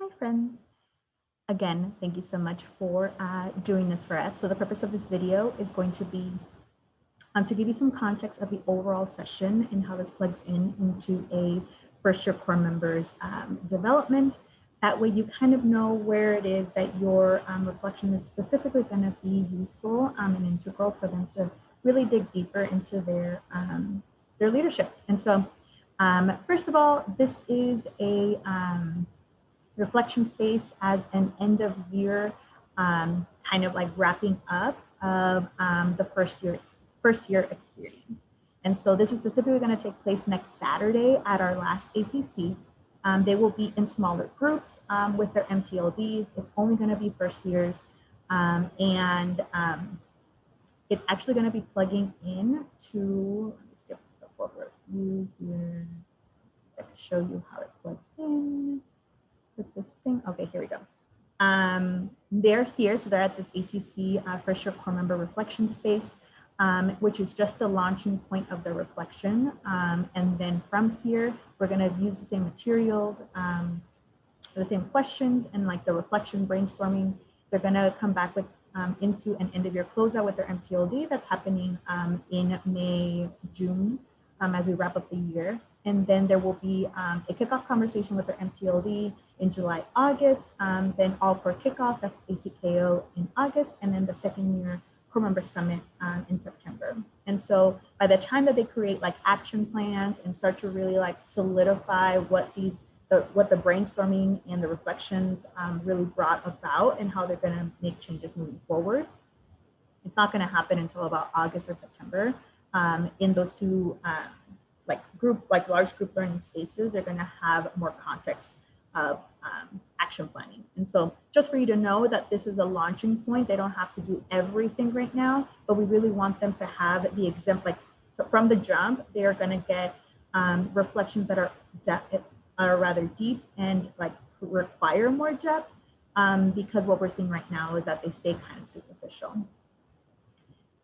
Hi, friends. Again, thank you so much for doing this for us. So the purpose of this video is going to be to give you some context of the overall session and how this plugs into a first year core members development. That way you kind of know where it is that your reflection is specifically going to be useful and integral for them to really dig deeper into their leadership. And so first of all, this is a reflection space as an end of year kind of like wrapping up of the first year experience. And so this is specifically going to take place next Saturday at our last ACC. They will be in smaller groups with their MTLDs. It's only going to be first years. It's actually going to be plugging in to, let me skip the forward view here. I can show you how it plugs in with this thing. Okay, here we go. They're here, so they're at this ACC First Year Core Member Reflection Space, which is just the launching point of the reflection. And then from here, we're gonna use the same materials, the same questions, and like the reflection brainstorming. They're gonna come back with into an end of year closeout with their MTLD that's happening in May, June, as we wrap up the year. And then there will be a kickoff conversation with their MTLD in July, August, then all for kickoff, that's ACKO in August, and then the second year core member summit in September. And so by the time that they create like action plans and start to really like solidify what the brainstorming and the reflections really brought about and how they're gonna make changes moving forward, it's not gonna happen until about August or September. In those two large group learning spaces, they're gonna have more context of action planning. And so just for you to know that this is a launching point, they don't have to do everything right now, but we really want them to have the example, like from the jump, they are gonna get reflections that are rather deep and like require more depth because what we're seeing right now is that they stay kind of superficial.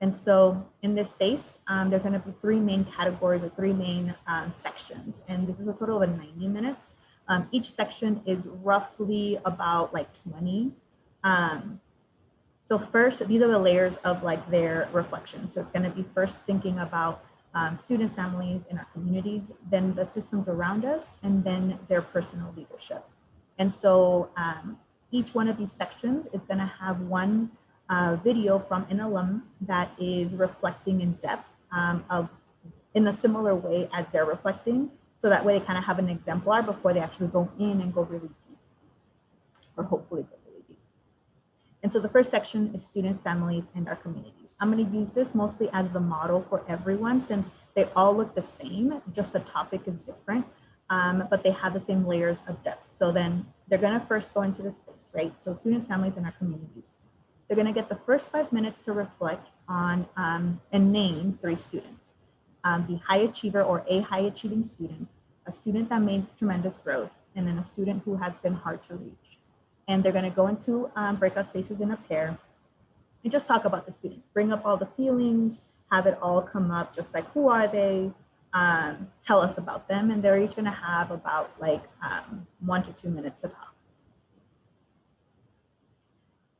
And so in this space, there are going to be three main categories or three main sections. And this is a total of 90 minutes. Each section is roughly about like 20. So first, these are the layers of like their reflections. So it's going to be first thinking about students, families, and our communities, then the systems around us, and then their personal leadership. And so each one of these sections is going to have one video from an alum that is reflecting in depth in a similar way as they're reflecting. So that way they kind of have an exemplar before they actually go in and go really deep, or hopefully go really deep. And so the first section is students, families, and our communities. I'm going to use this mostly as the model for everyone since they all look the same, just the topic is different, but they have the same layers of depth. So then they're going to first go into the space, right? So students, families, and our communities. They're going to get the first 5 minutes to reflect on and name 3 students. The high achiever or a high achieving student, a student that made tremendous growth, and then a student who has been hard to reach. And they're going to go into breakout spaces in a pair and just talk about the student, bring up all the feelings, have it all come up, just like who are they, tell us about them. And they're each going to have about like 1 to 2 minutes to talk.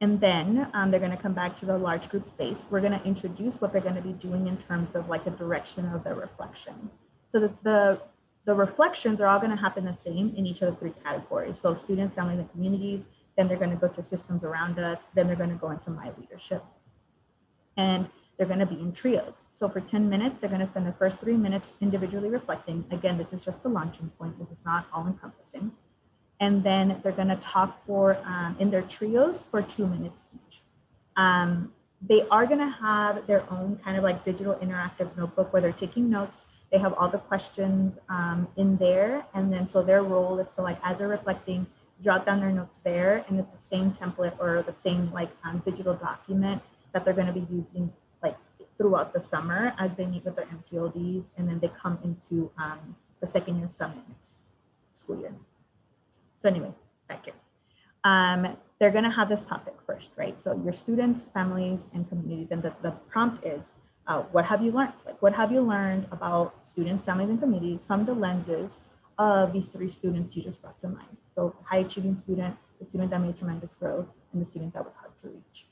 And then they're going to come back to the large group space. We're going to introduce what they're going to be doing in terms of like a direction of their reflection. So the reflections are all going to happen the same in each of the 3 categories. So students, families, and communities, then they're going to go to systems around us, then they're going to go into my leadership. And they're going to be in trios. So for 10 minutes, they're going to spend the first 3 minutes individually reflecting. Again, this is just the launching point. This is not all encompassing. And then they're going to talk for in their trios for 2 minutes each. They are going to have their own kind of like digital interactive notebook where they're taking notes. They have all the questions in there. And then so their role is to like, as they're reflecting, jot down their notes there. And it's the same template or the same like digital document that they're going to be using like throughout the summer as they meet with their MTLDs. And then they come into the second year summit next school year. So anyway, back here. They're going to have this topic first, right? So your students, families, and communities. And the prompt is, what have you learned? Like, what have you learned about students, families, and communities from the lenses of these 3 students you just brought to mind? So high achieving student, the student that made tremendous growth, and the student that was hard to reach.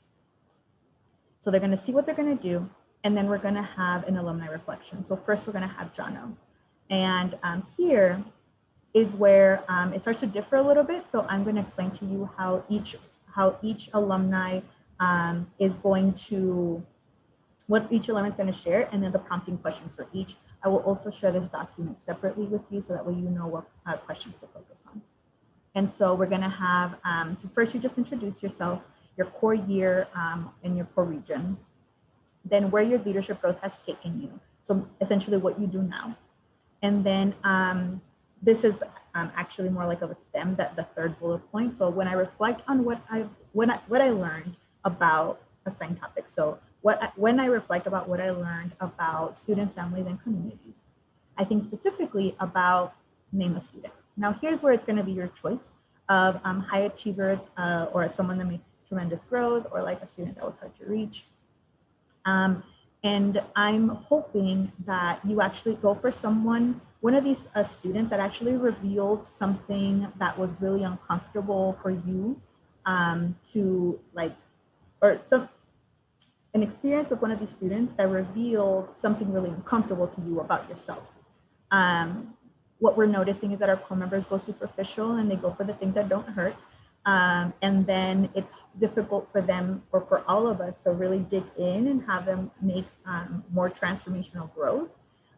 So they're going to see what they're going to do, and then we're going to have an alumni reflection. So first we're going to have Jono. And here is where it starts to differ a little bit. So I'm going to explain to you how each alumni is going to, what each alumni is going to share, and then the prompting questions for each. I will also share this document separately with you so that way you know what questions to focus on. And so we're going to have, so first you just introduce yourself, your core year and your core region, then where your leadership growth has taken you. So essentially what you do now. And then this is actually more like of a stem, that the third bullet point. So when I reflect on what I learned about assigned topics. So when I reflect about what I learned about students, families, and communities, I think specifically about name a student. Now here's where it's going to be your choice of high achiever or someone that made tremendous growth, or like a student that was hard to reach. And I'm hoping that you actually go for one of these students that actually revealed something that was really uncomfortable for you to like, or an experience with one of these students that revealed something really uncomfortable to you about yourself. What we're noticing is that our core members go superficial and they go for the things that don't hurt. And then it's difficult for them, or for all of us, to really dig in and have them make more transformational growth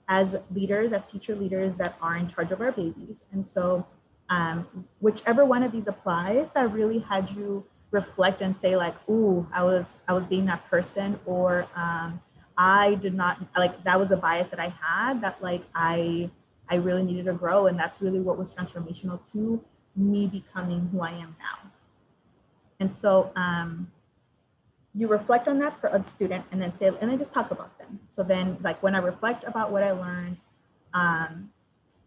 as leaders, as teacher leaders that are in charge of our babies. And so whichever one of these applies, that really had you reflect and say like, ooh, I was being that person, or I did not, like, that was a bias that I had, that like I really needed to grow, and that's really what was transformational to me becoming who I am now. And so you reflect on that for a student, and then just talk about them. So then, like, when I reflect about what I learned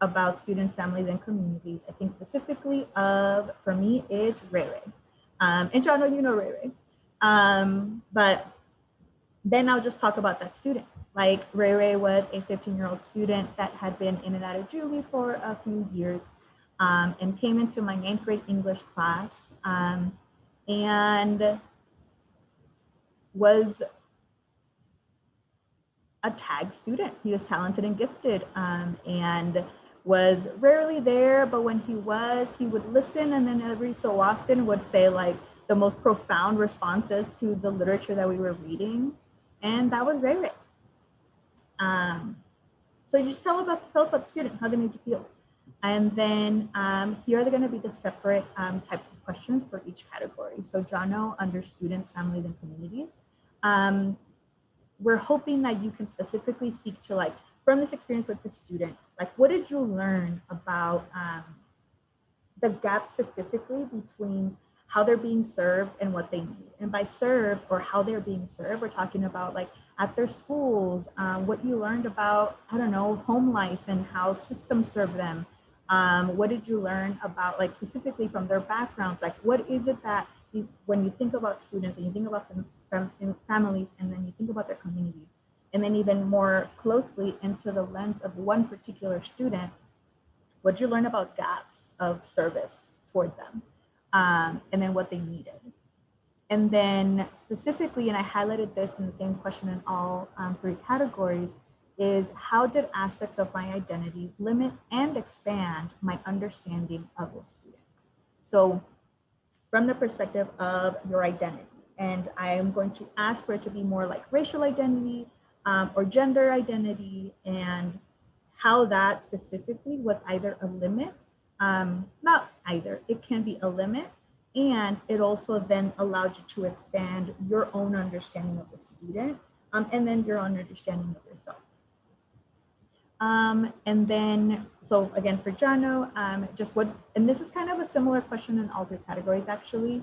about students, families, and communities, I think specifically for me, it's Ray Ray. And John, you know Ray Ray. But then I'll just talk about that student. Like, Ray Ray was a 15-year-old student that had been in and out of Julie for a few years, and came into my 9th grade English class, and was a tag student. He was talented and gifted, and was rarely there, but when he would listen, and then every so often would say like the most profound responses to the literature that we were reading. And that was Ray Ray. So you just tell about the student, how they made you feel. And then here are going to be the separate types of questions for each category. So Jono, under students, families, and communities. We're hoping that you can specifically speak to, like, from this experience with the student, like, what did you learn about the gap specifically between how they're being served and what they need? And by served, or how they're being served, we're talking about like at their schools, what you learned about, I don't know, home life and how systems serve them. What did you learn about, like, specifically from their backgrounds? Like, what is it that when you think about students and you think about them from families, and then you think about their communities, and then even more closely into the lens of one particular student, what did you learn about gaps of service toward them, and then what they needed? And then specifically, and I highlighted this in the same question in all 3 categories, is how did aspects of my identity limit and expand my understanding of the student? So from the perspective of your identity, and I am going to ask for it to be more like racial identity or gender identity, and how that specifically was either a limit, not either, it can be a limit, and it also then allowed you to expand your own understanding of the student, and then your own understanding of yourself. And then, so again, for Jono, and this is kind of a similar question in all 3 categories, actually.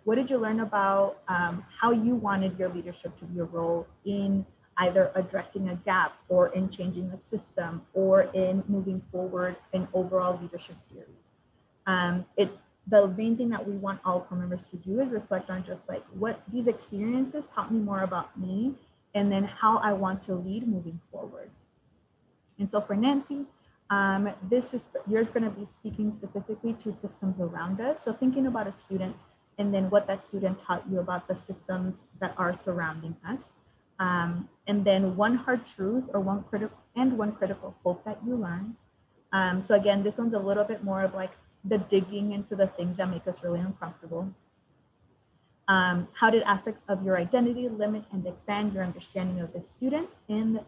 What did you learn about how you wanted your leadership to be a role in either addressing a gap, or in changing the system, or in moving forward in overall leadership theory? The main thing that we want all core members to do is reflect on just like what these experiences taught me more about me, and then how I want to lead moving forward. And so for Nancy, You're going to be speaking specifically to systems around us. So thinking about a student and then what that student taught you about the systems that are surrounding us. And then one hard truth or one critical hope that you learn. So again, this one's a little bit more of like the digging into the things that make us really uncomfortable. How did aspects of your identity limit and expand your understanding of the student? In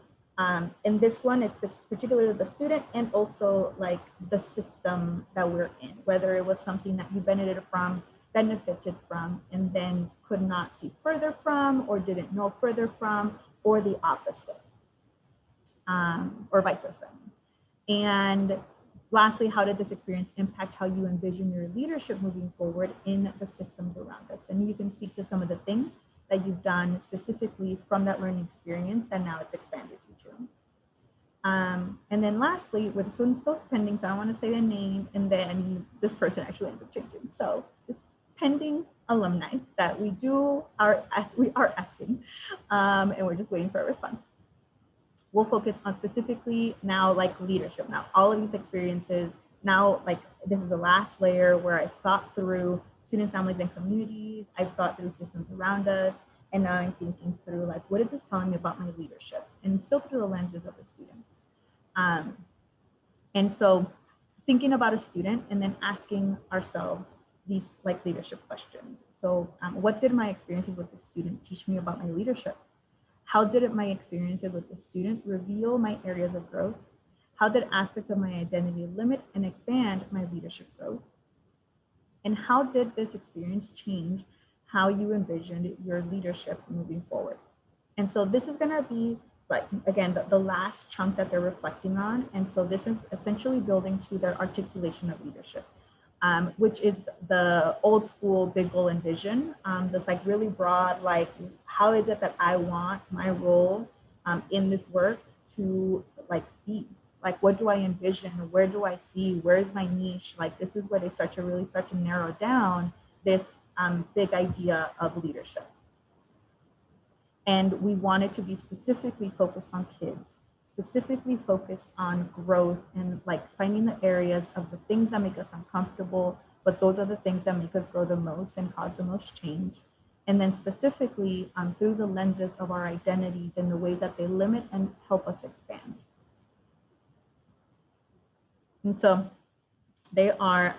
this one, it's particularly the student and also like the system that we're in, whether it was something that you benefited from, and then could not see further from, or didn't know further from, or the opposite, or vice versa. And lastly, how did this experience impact how you envision your leadership moving forward in the systems around us? And you can speak to some of the things that you've done specifically from that learning experience that now it's expanded you to. And then lastly, with this one's still pending, so I don't want to say the name, and then this person actually ends up changing. So it's pending alumni that we are asking, and we're just waiting for a response. We'll focus on specifically now like leadership. Now, all of these experiences, now like this is the last layer where I thought through students, families, and communities. I've thought through systems around us. And now I'm thinking through like, what is this telling me about my leadership? And still through the lenses of the students. And so thinking about a student and then asking ourselves these like leadership questions. So what did my experiences with the student teach me about my leadership? How did my experiences with the student reveal my areas of growth? How did aspects of my identity limit and expand my leadership growth? And how did this experience change how you envisioned your leadership moving forward? And so this is gonna be like, again, the last chunk that they're reflecting on. And so this is essentially building to their articulation of leadership, which is the old school big goal and vision. That's like really broad, like how is it that I want my role in this work to like be? Like, what do I envision? Where do I see? Where's my niche? Like, this is where they start to narrow down this big idea of leadership. And we wanted to be specifically focused on kids, specifically focused on growth and like finding the areas of the things that make us uncomfortable, but those are the things that make us grow the most and cause the most change. And then specifically through the lenses of our identities and the way that they limit and help us expand. And so they are,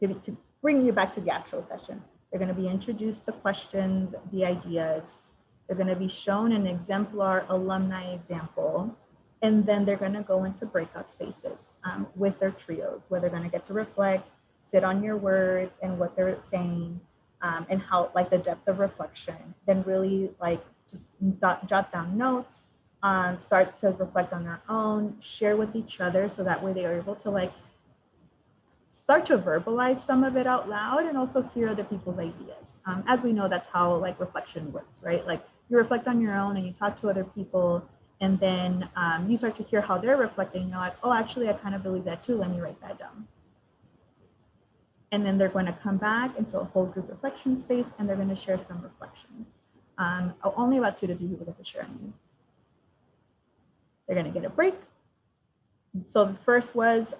to bring you back to the actual session, they're going to be introduced the questions, the ideas. They're going to be shown an exemplar alumni example, and then they're going to go into breakout spaces with their trios, where they're going to get to reflect, sit on your words and what they're saying, and how like the depth of reflection. Then really like just jot down notes, start to reflect on their own, share with each other, so that way they are able to like start to verbalize some of it out loud and also hear other people's ideas. As we know, that's how like reflection works, right? Like you reflect on your own and you talk to other people, and then you start to hear how they're reflecting. You're like, oh, actually, I kind of believe that too. Let me write that down. And then they're going to come back into a whole group reflection space, and they're going to share some reflections. Only about 2 to 3 people get to share. They're going to get a break. So the first was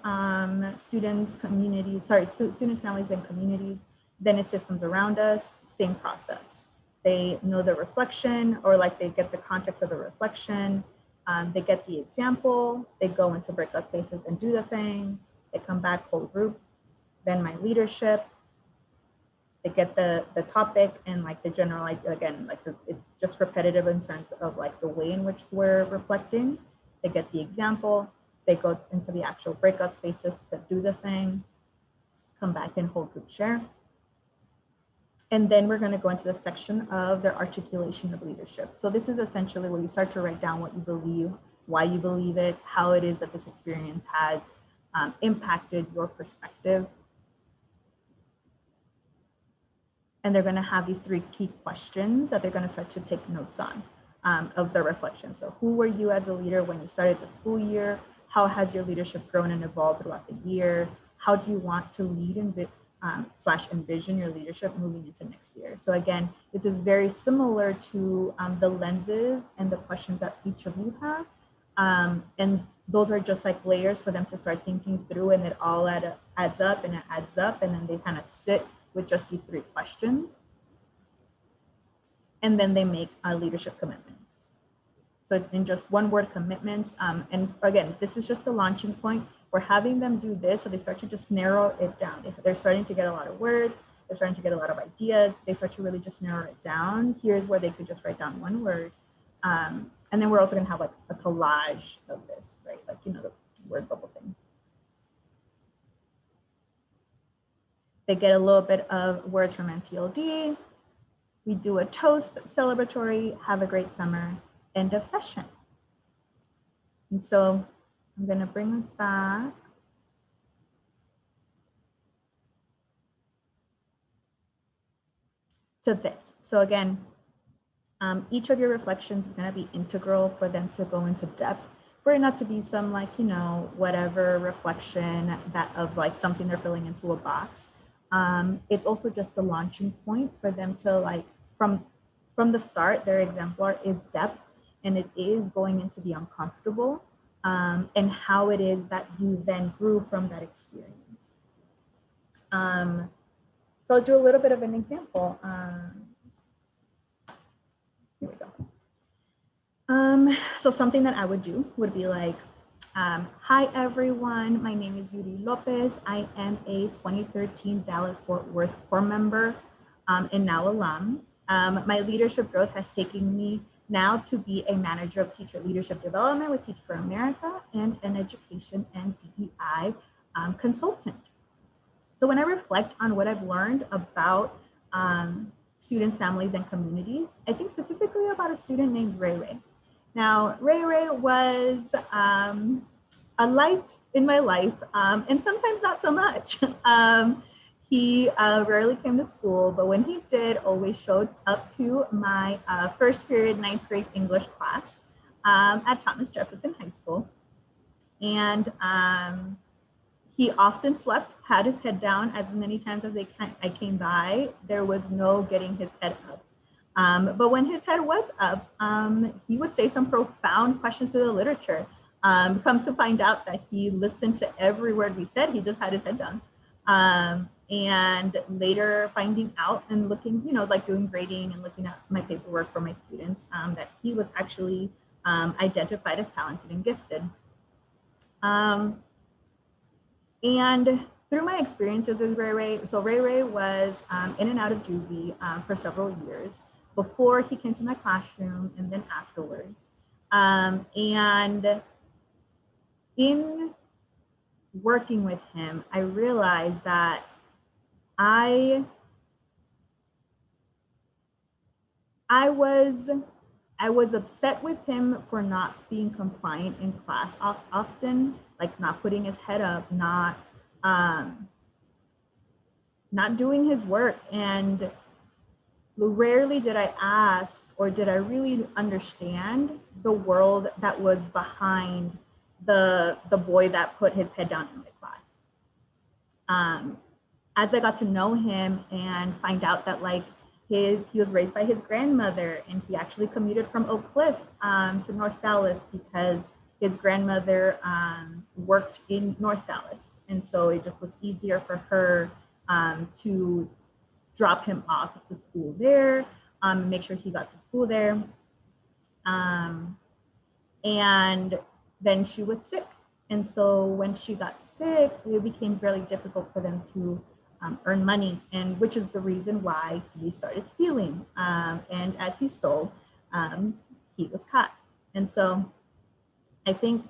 students, families, and communities. Then it's systems around us, same process. They know the reflection, or like they get the context of the reflection. They get the example, they go into breakout spaces and do the thing. They come back, whole group. Then my leadership, they get the topic and like the general, like again, like it's just repetitive in terms of like the way in which we're reflecting. They get the example, they go into the actual breakout spaces to do the thing, come back and whole group share. And then we're going to go into the section of their articulation of leadership. So this is essentially where you start to write down what you believe, why you believe it, how it is that this experience has impacted your perspective. And they're going to have these 3 key questions that they're going to start to take notes on of their reflection. So who were you as a leader when you started the school year? How has your leadership grown and evolved throughout the year? How do you want to lead / envision your leadership moving into next year? So again, this is very similar to the lenses and the questions that each of you have. And those are just like layers for them to start thinking through, and it all adds up and it adds up, and then they kind of sit with just these 3 questions. And then they make leadership commitments. So in just 1-word commitments, and again, this is just the launching point. We're having them do this, so they start to just narrow it down. If they're starting to get a lot of words, they're starting to get a lot of ideas, they start to really just narrow it down. Here's where they could just write down 1 word. And then we're also gonna have like a collage of this, right? Like, you know, the word bubble thing. They get a little bit of words from MTLD. We do a toast, celebratory, have a great summer, end of session. And so I'm gonna bring this back. To this. So again, each of your reflections is gonna be integral for them to go into depth, for it not to be some like, you know, whatever reflection that of like something they're filling into a box. It's also just the launching point for them to like, from the start, their exemplar is depth, and it is going into the uncomfortable, and how it is that you then grew from that experience. So I'll do a little bit of an example. Here we go. So something that I would do would be like, hi everyone, my name is Yuri Lopez. I am a 2013 Dallas-Fort Worth core member and now alum. My leadership growth has taken me now to be a manager of teacher leadership development with Teach for America and an education and DEI consultant. So when I reflect on what I've learned about students, families, and communities, I think specifically about a student named Ray Ray. Now, Ray Ray was a light in my life, and sometimes not so much. He rarely came to school, but when he did, always showed up to my first period 9th grade English class at Thomas Jefferson High School. And he often slept, had his head down as many times as I came by. There was no getting his head up. But when his head was up, he would say some profound questions to the literature. Come to find out that he listened to every word we said, he just had his head down. And later finding out and looking, you know, like doing grading and looking at my paperwork for my students, that he was actually identified as talented and gifted. And through my experiences with Ray Ray, so Ray Ray was in and out of juvie for several years before he came to my classroom and then afterward. And in working with him, I realized that I was upset with him for not being compliant in class often, like not putting his head up, not doing his work. And rarely did I ask, or did I really understand the world that was behind the boy that put his head down in my class. As I got to know him and find out that like he was raised by his grandmother, and he actually commuted from Oak Cliff to North Dallas because his grandmother worked in North Dallas. And so it just was easier for her to drop him off to school there, make sure he got to school there. And then she was sick. And so when she got sick, it became really difficult for them to earn money, and which is the reason why he started stealing. And as he stole, he was caught. And so I think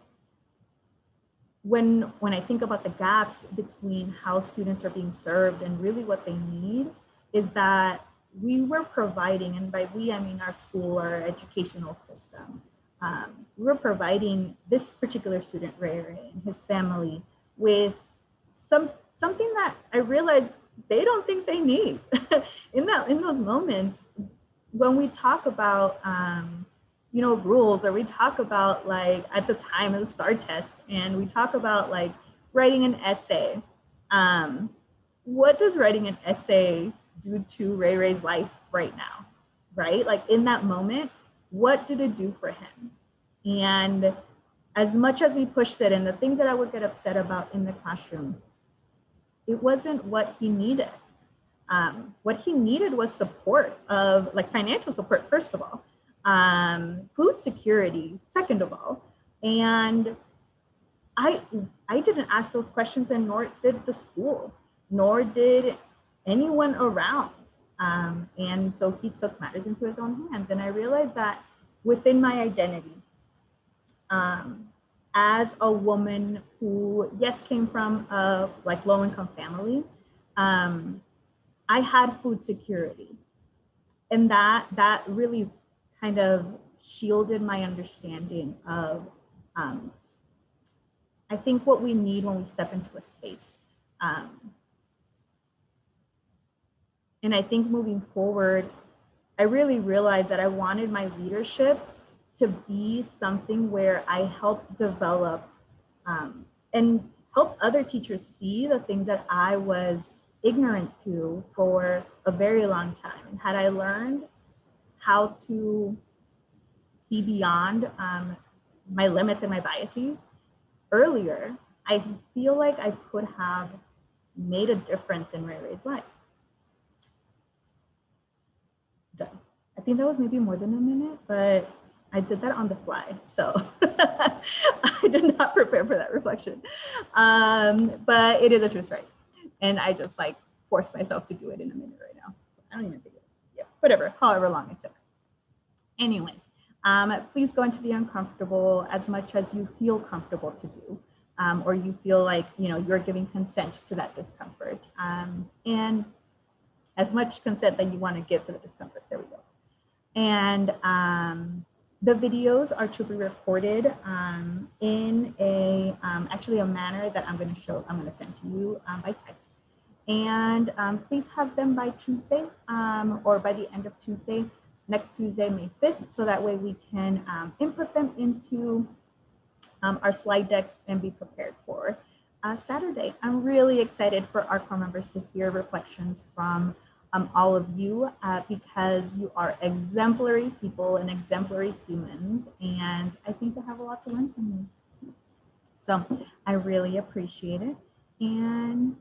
when I think about the gaps between how students are being served and really what they need, is that we were providing, and by we, I mean our school, our educational system, we were providing this particular student, Ray Ray, and his family with something that I realized they don't think they need. in those moments, when we talk about you know, rules, or we talk about like at the time of the STAR test, and we talk about like writing an essay. What does writing an essay do to Ray Ray's life right now, right? Like in that moment, what did it do for him? And as much as we pushed it and the things that I would get upset about in the classroom, it wasn't what he needed. What he needed was support of like financial support, first of all, food security, second of all. And I didn't ask those questions, and nor did the school, nor did anyone around. And so he took matters into his own hands. And I realized that within my identity, as a woman who, yes, came from a like low-income family, I had food security. And that really kind of shielded my understanding of, I think, what we need when we step into a space. And I think moving forward, I really realized that I wanted my leadership to be something where I help develop and help other teachers see the things that I was ignorant to for a very long time. And had I learned how to see beyond my limits and my biases earlier, I feel like I could have made a difference in Ray Ray's life. Done. I think that was maybe more than a minute, but I did that on the fly. So I did not prepare for that reflection. But it is a true story. And I just like forced myself to do it in a minute right now. I don't even think whatever, however long it took. Anyway, please go into the uncomfortable as much as you feel comfortable to do, or you feel like, you know, you're giving consent to that discomfort, and as much consent that you want to give to the discomfort. There we go. And the videos are to be recorded in a actually a manner that I'm going to send to you by text. And please have them by Tuesday or by the end of Tuesday, next Tuesday, May 5th, so that way we can input them into our slide decks and be prepared for Saturday. I'm really excited for our core members to hear reflections from all of you because you are exemplary people and exemplary humans, and I think they have a lot to learn from you. So I really appreciate it. And